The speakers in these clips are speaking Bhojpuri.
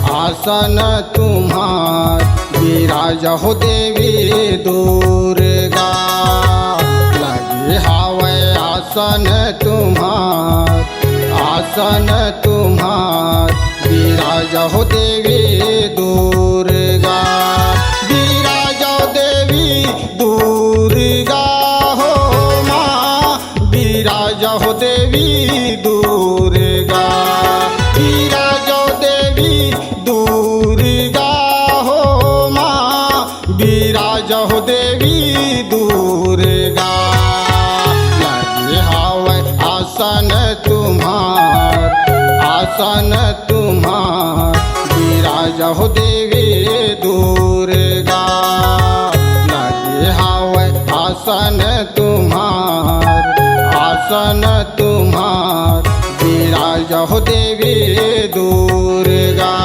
आसन तुम्हार विराजहु देवी दुर्गा। लगे हावे आसन तुम्हार विराजहु देवी दुर्गा। विराजो देवी दुर्गा हो माँ, विराजो देवी दुर्गा। विराजो देवी दुर्गा हो माँ, विराजो देवी दुर्गा। लगे हावे आसन तुम्हार विराजहु देवी दुर्गा। लगे हावे आसन तुम्हार विराजहु देवी दुर्गा।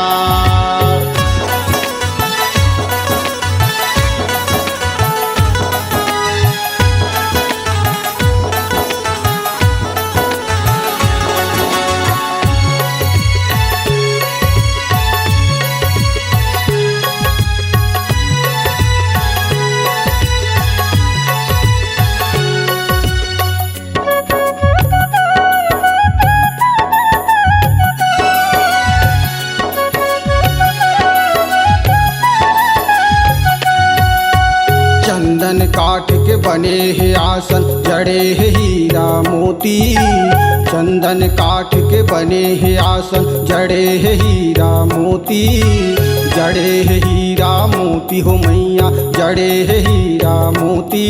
चंदन काठ के बने हैं आसन, जड़े हैं हीरा मोती। चंदन काठ के बने हैं आसन, जड़े हैं हीरा मोती। जड़े हैं हीरा मोती हो मैया, जड़े हैं हीरा मोती।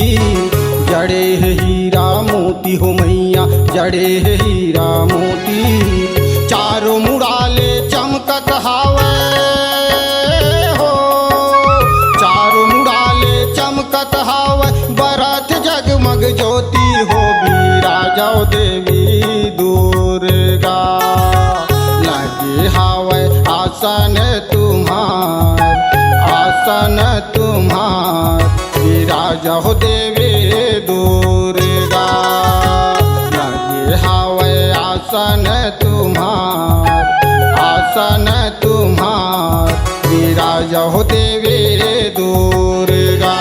जड़े हैं हीरा मोती हो मैया, जड़े हैं हीरा मोती। चारों मुड़ाले चमकत हावे हो, चारों मुड़ाले चमकत हावे। बरत जगमग ज्योति हो, विराजो देवी दुर्गा। लगे हावे आसन तुम्हार विराजो देवी दुर्गा। लगे हावे आसन तुम्हार विराजो देवी दुर्गा।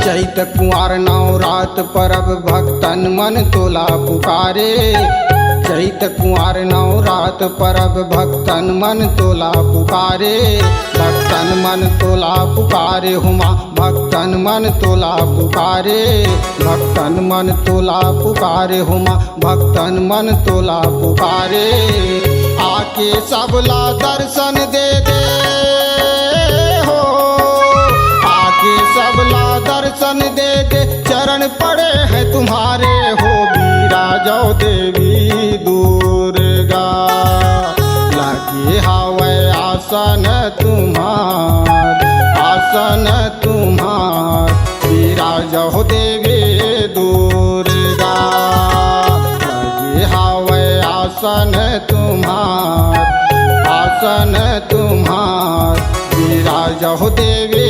चैत कुंवार नवरात परब भक्तन मन तोला पुकारे। चैत कुंवार नवरात परब भक्तन मन तोला पुकारे। भक्तन मन तोला पुकारे हुमा, भक्तन मन तोला पुकारे। भक्तन मन तोला पुकारे हुमा, भक्तन मन तोला पुकारे। आके सबला दर्शन दे दे हो, आके सबला दर्शन दे दे। चरण पड़े हैं तुम्हारे हो, विराजो देवी दुर्गा। लगे हावे आसन तुम्हार विराजो देवी दुर्गा। लगे हावे आसन तुम्हार विराजो देवी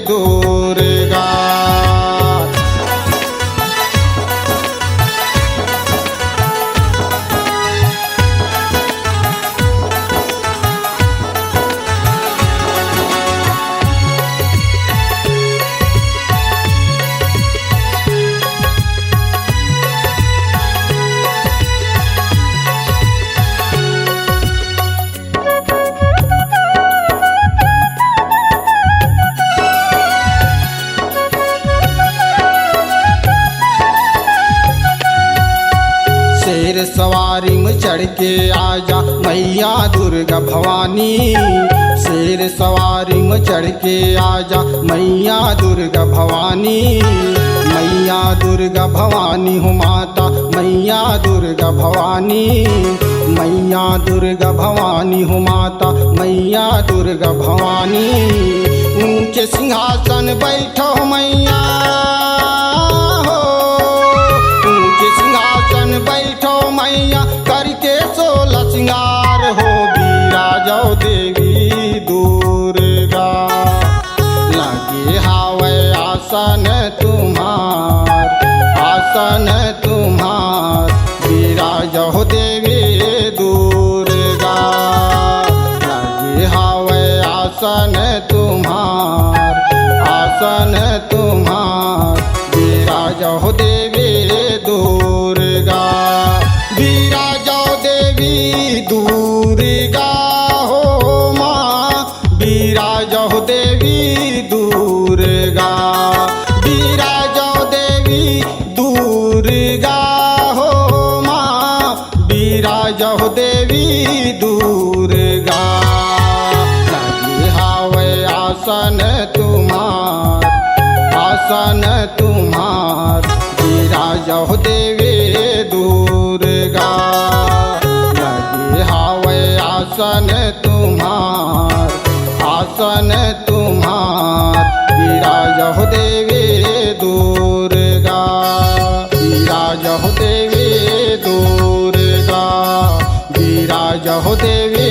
दुर्गा। शेर सवारी में चढ़ के आजा मैया दुर्गा भवानी। शेर सवारी में चढ़ के आजा मैया दुर्गा भवानी। मैया दुर्गा भवानी हो माता, मैया दुर्गा भवानी, मैया दुर्गा भवानी हो माता, मैया दुर्गा भवानी। ऊंचे सिंहासन बैठो मैया हो, ऊंचे सिंहासन बैठो मैया, करके 16 सिंगार हो, बिराजो देवी दुर्गा। लगे हावे आसन तुम्हार, आसन तुम्हार, बिराजो देवी दुर्गा। लगे हावे आसन तुम्हार, आसन तुम्हार, बिराजो देवी दुर्गा। बिराजो देवी दुर्गा हो माँ, बिराजो देवी दुर्गा, बिराजो देवी दुर्गा हो माँ, बिराजो देवी दुर्गा। लगे हावे आसन तुम्हार, आसन तुम्हार, बिराजो देवी दुर्गा। लगे हावे आसन तुम्हार, आसन तुम्हार, बिराजो देवी दुर्गा। बिराजो देवी दुर्गा, बिराजो देवी